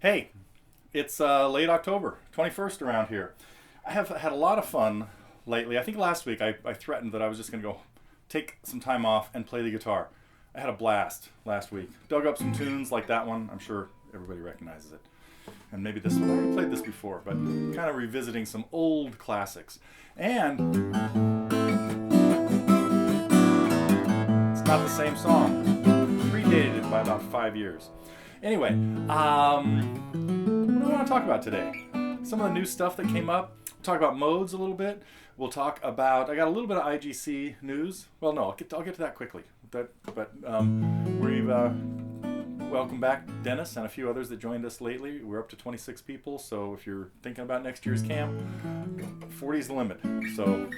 Hey, it's late October, 21st around here. I have had a lot of fun lately. I think last week I threatened that I was just going to go take some time off and play the guitar. I had a blast last week. Dug up some tunes like that one. I'm sure everybody recognizes it. And maybe this one. I already played this before, but kind of revisiting some old classics. And it's not the same song. Predated it by about 5 years. Anyway, what do I want to talk about today? Some of the new stuff that came up. We'll talk about modes a little bit. We'll talk about, I got a little bit of IGC news. Well, no, I'll get to that quickly. We've welcome back Dennis and a few others that joined us lately. We're up to 26 people, so if you're thinking about next year's camp, 40 is the limit. So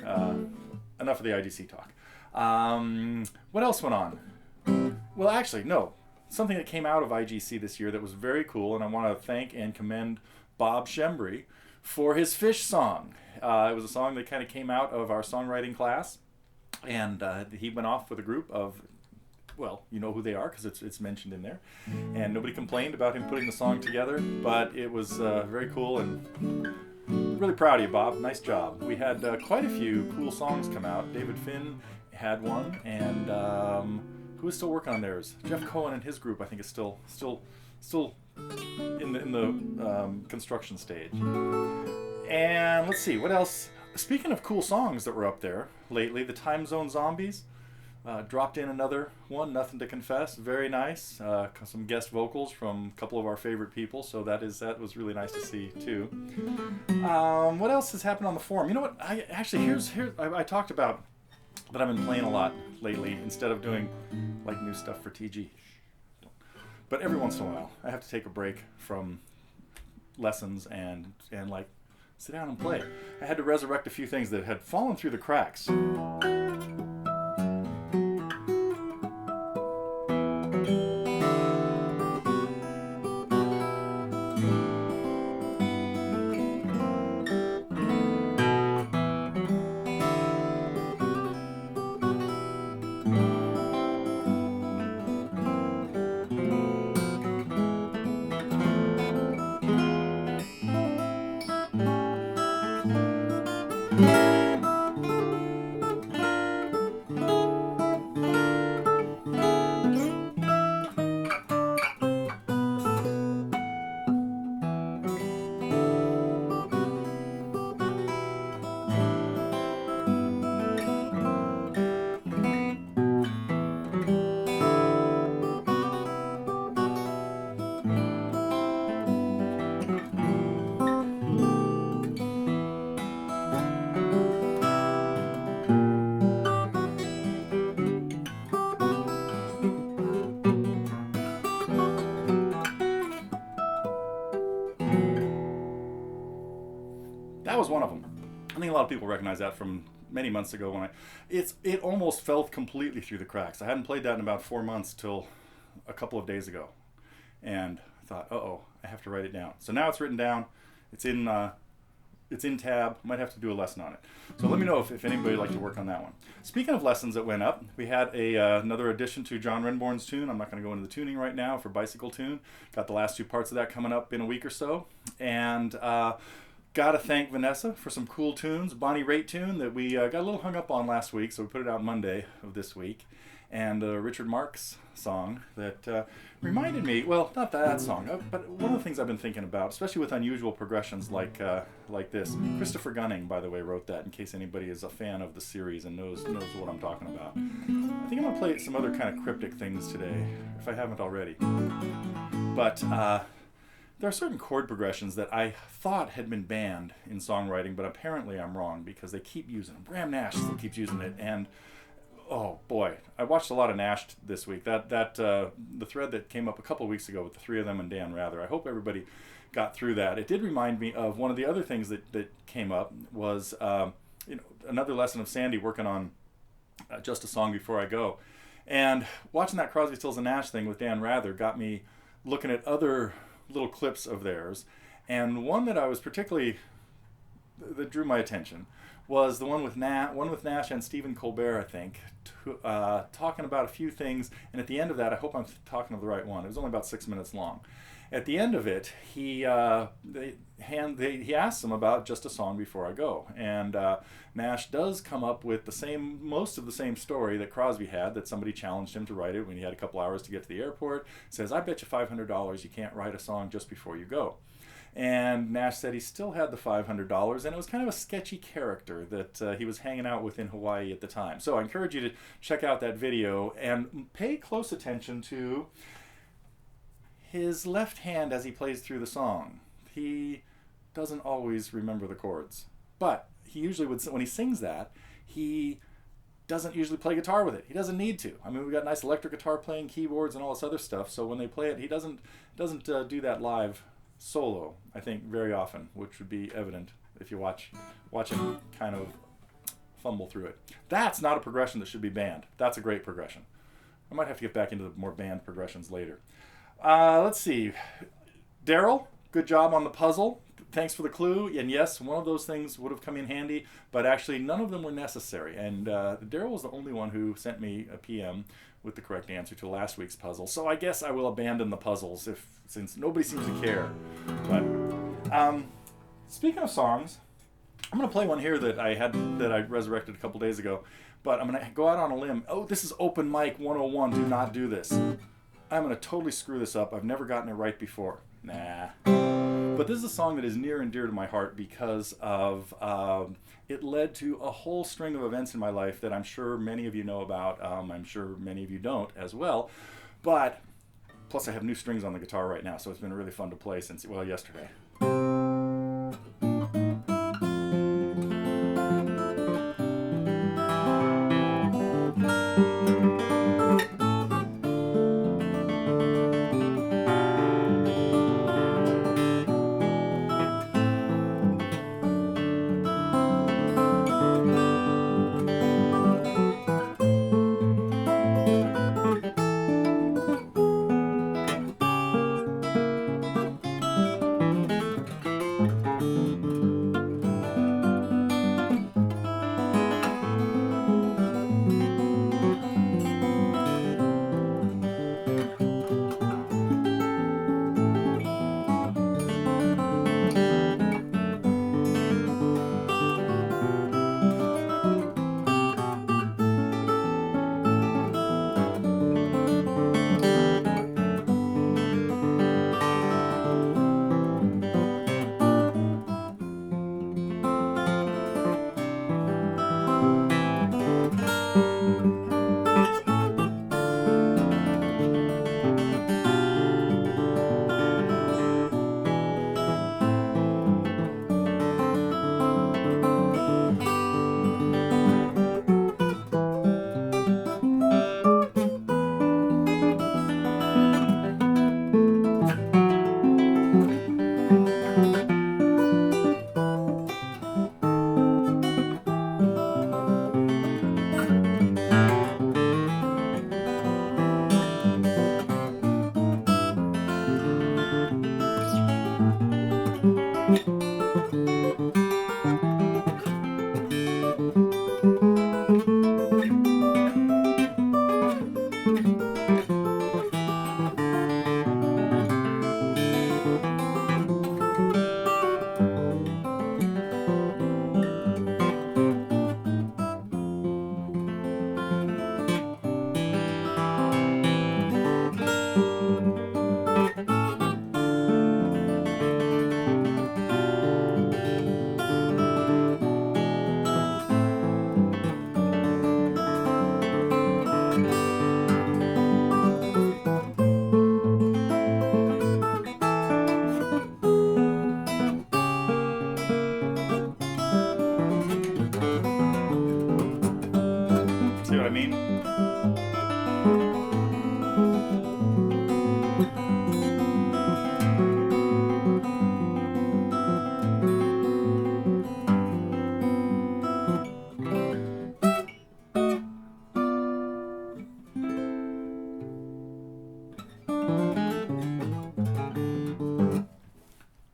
enough of the IGC talk. What else went on? Well, actually, no. Something that came out of IGC this year that was very cool, and I want to thank and commend Bob Shembry for his fish song. It was a song that kind of came out of our songwriting class, and he went off with a group of, well, you know who they are because it's mentioned in there, and nobody complained about him putting the song together, but it was very cool, and really proud of you, Bob. Nice job. We had quite a few cool songs come out. David Finn had one, and who is still working on theirs? Jeff Cohen and his group, I think, is still in the construction stage. And let's see what else. Speaking of cool songs that were up there lately, the Time Zone Zombies dropped in another one. Nothing to Confess, very nice. Some guest vocals from a couple of our favorite people, so that was really nice to see too. What else has happened on the forum? You know what? I talked about that I've been playing a lot lately instead of doing like new stuff for TG. But every once in a while, I have to take a break from lessons and like sit down and play. I had to resurrect a few things that had fallen through the cracks. That was one of them. I think a lot of people recognize that from many months ago when it almost fell completely through the cracks. I hadn't played that in about 4 months till a couple of days ago, and I thought, I have to write it down. So now it's written down. It's in tab. Might have to do a lesson on it. So let me know if anybody would like to work on that one. Speaking of lessons that went up, we had another addition to John Renbourn's tune. I'm not going to go into the tuning right now for Bicycle Tune. Got the last two parts of that coming up in a week or so, and gotta thank Vanessa for some cool tunes. Bonnie Raitt tune that we got a little hung up on last week, so we put it out Monday of this week. And Richard Marx song that reminded me, well, not that song, but one of the things I've been thinking about, especially with unusual progressions like this. Christopher Gunning, by the way, wrote that, in case anybody is a fan of the series and knows what I'm talking about. I think I'm going to play some other kind of cryptic things today, if I haven't already. But there are certain chord progressions that I thought had been banned in songwriting, but apparently I'm wrong because they keep using them. Graham Nash still keeps using it, and oh boy, I watched a lot of Nash this week. The thread that came up a couple of weeks ago with the three of them and Dan Rather. I hope everybody got through that. It did remind me of one of the other things that came up was another lesson of Sandy working on Just a Song Before I Go, and watching that Crosby, Stills and Nash thing with Dan Rather got me looking at other little clips of theirs, and one that I was particularly that drew my attention was the one with Nash and Stephen Colbert, I think, talking about a few things. And at the end of that, I hope I'm talking of the right one. It was only about 6 minutes long. at the end of it, he asks him about just a song before I go, and Nash does come up with most of the same story that Crosby had, that somebody challenged him to write it when he had a couple hours to get to the airport. Says, I bet you $500 you can't write a song just before you go. And Nash said he still had the $500, and it was kind of a sketchy character that he was hanging out with in Hawaii at the time. So I encourage you to check out that video and pay close attention to his left hand as he plays through the song. He doesn't always remember the chords, but he usually would, when he sings that, he doesn't usually play guitar with it. He doesn't need to. I mean, we've got nice electric guitar playing, keyboards, and all this other stuff, so when they play it, he doesn't do that live solo, I think, very often, which would be evident if you watch him kind of fumble through it. That's not a progression that should be banned. That's a great progression. I might have to get back into the more banned progressions later. Let's see. Daryl, good job on the puzzle. Thanks for the clue. And yes, one of those things would have come in handy, but actually none of them were necessary. And Daryl was the only one who sent me a PM with the correct answer to last week's puzzle. So I guess I will abandon the puzzles since nobody seems to care. But speaking of songs, I'm going to play one here that I resurrected a couple days ago. But I'm going to go out on a limb. Oh, this is open mic 101. Do not do this. I'm going to totally screw this up. I've never gotten it right before. Nah. But this is a song that is near and dear to my heart because of it led to a whole string of events in my life that I'm sure many of you know about. I'm sure many of you don't as well. But plus I have new strings on the guitar right now, so it's been really fun to play since, well, yesterday.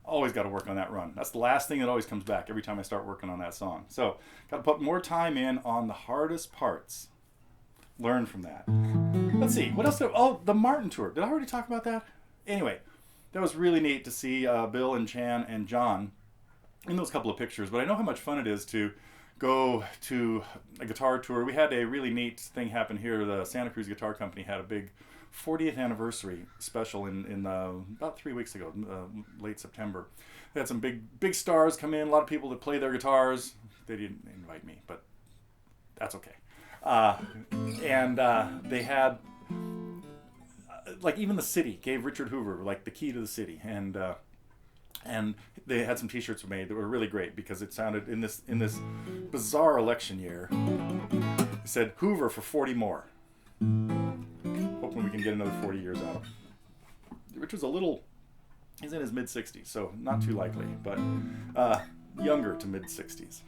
Always got to work on that run. That's the last thing that always comes back every time I start working on that song. So, got to put more time in on the hardest parts. Learn from that. Let's see, what else? Oh, the Martin tour. Did I already talk about that? Anyway, that was really neat to see Bill and Chan and John in those couple of pictures. But I know how much fun it is to go to a guitar tour. We had a really neat thing happen here. The Santa Cruz Guitar Company had a big 40th anniversary special in about 3 weeks ago, late September. They had some big stars come in, a lot of people that play their guitars. They didn't invite me, but that's okay. And they had, like, even the city gave Richard Hoover, like, the key to the city. And they had some T-shirts made that were really great because it sounded, in this bizarre election year, it said, Hoover for 40 more. Hoping we can get another 40 years out of him. Richard's he's in his mid-60s, so not too likely, but younger to mid-60s.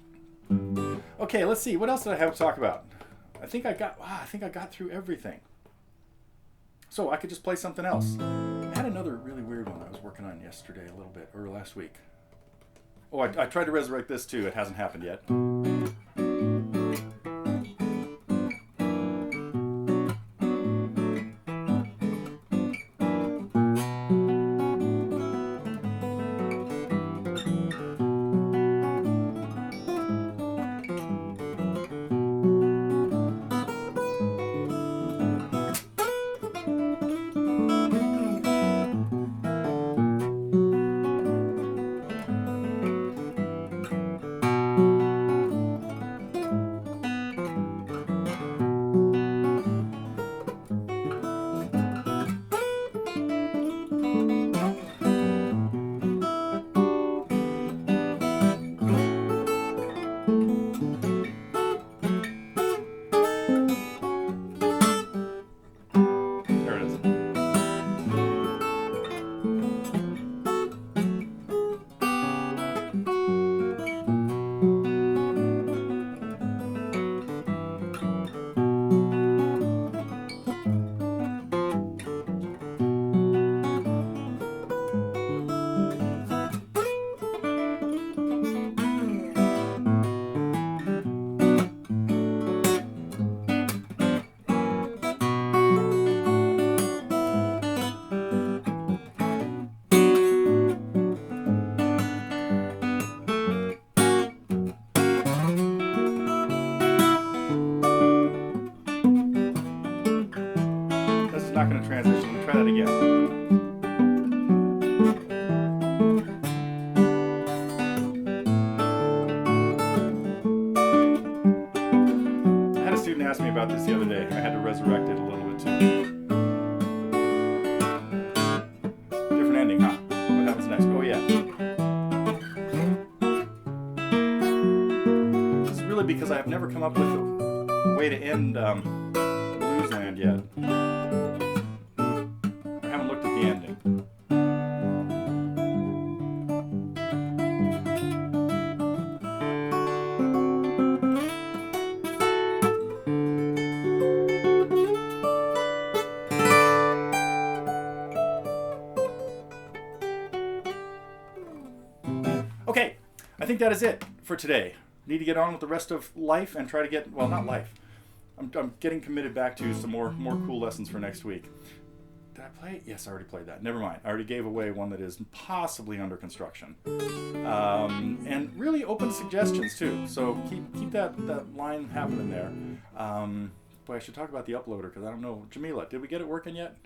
Okay, let's see. What else did I have to talk about? I think I got through everything. So I could just play something else. I had another really weird one I was working on yesterday a little bit, or last week. Oh, I tried to resurrect this too. It hasn't happened yet. Not going to transition. We'll try that again. I had a student ask me about this the other day. I had to resurrect it a little bit too. Different ending, huh? What happens next? Oh yeah. This is really because I have never come up with a way to end Bluesland yet. Ending. Okay, I think that is it for today. Need to get on with the rest of life and try to get, well, not life. I'm getting committed back to some more cool lessons for next week. Did I play it? Yes, I already played that. Never mind. I already gave away one that is possibly under construction. And really open suggestions, too. So keep that line happening there. Boy, I should talk about the uploader, because I don't know. Jamila, did we get it working yet?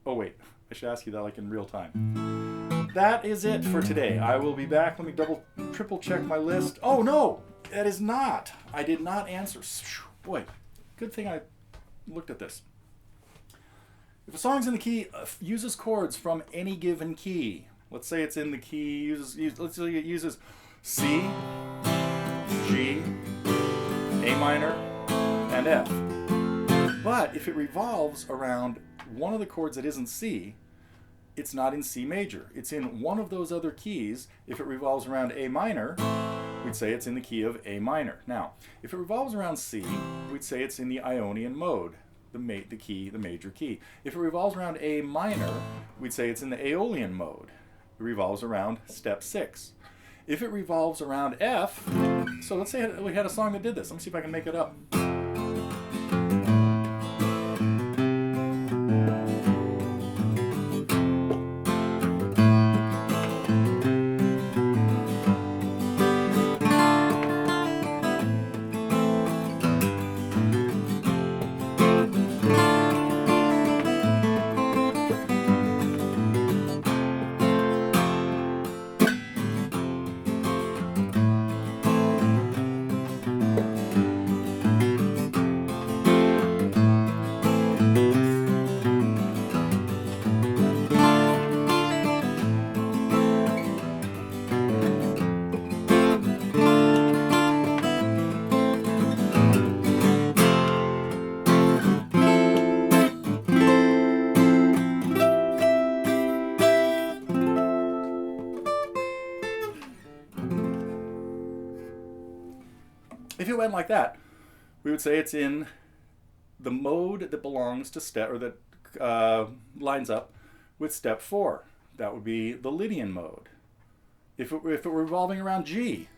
Oh, wait. I should ask you that, like, in real time. That is it for today. I will be back. Let me triple check my list. Oh, no! That is not. I did not answer. Boy, good thing I looked at this. If a song's in the key, uses chords from any given key. Let's say it's in the key, let's say it uses C, G, A minor, and F. But if it revolves around one of the chords that isn't C, it's not in C major. It's in one of those other keys. If it revolves around A minor, we'd say it's in the key of A minor. Now, if it revolves around C, we'd say it's in the Ionian mode. The major key. If it revolves around A minor, we'd say it's in the Aeolian mode. It revolves around step 6. If it revolves around F, so let's say we had a song that did this. Let me see if I can make it up. If it went like that, we would say it's in the mode that belongs to step, or that lines up with step 4. That would be the Lydian mode. If it were revolving around G,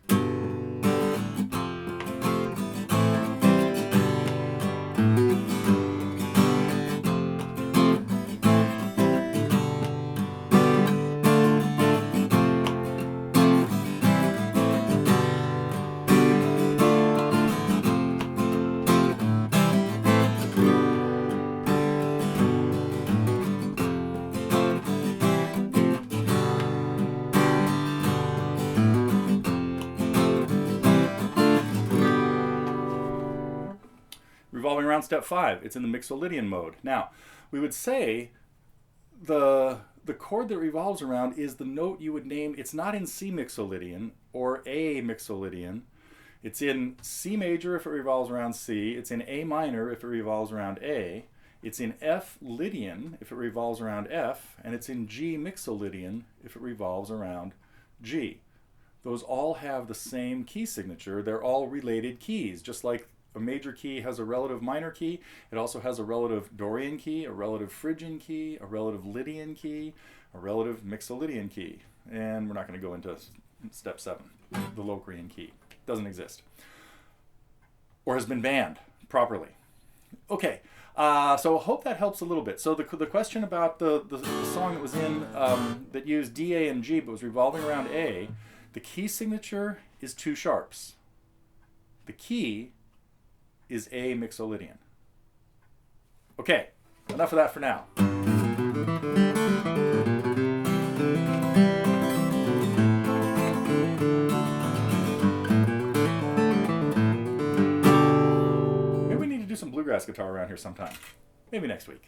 revolving around step 5, it's in the Mixolydian mode. Now, we would say the chord that revolves around is the note you would name. It's not in C Mixolydian or A Mixolydian. It's in C major if it revolves around C. It's in A minor if it revolves around A. It's in F Lydian if it revolves around F. And it's in G Mixolydian if it revolves around G. Those all have the same key signature. They're all related keys, just like a major key has a relative minor key. It also has a relative Dorian key, a relative Phrygian key, a relative Lydian key, a relative Mixolydian key. And we're not going to go into step 7, the Locrian key. Doesn't exist. Or has been banned properly. Okay, so I hope that helps a little bit. So the question about the song that was in, that used D, A, and G, but was revolving around A, the key signature is 2 sharps. The key is A Mixolydian. Okay, enough of that for now. Maybe we need to do some bluegrass guitar around here sometime. Maybe next week.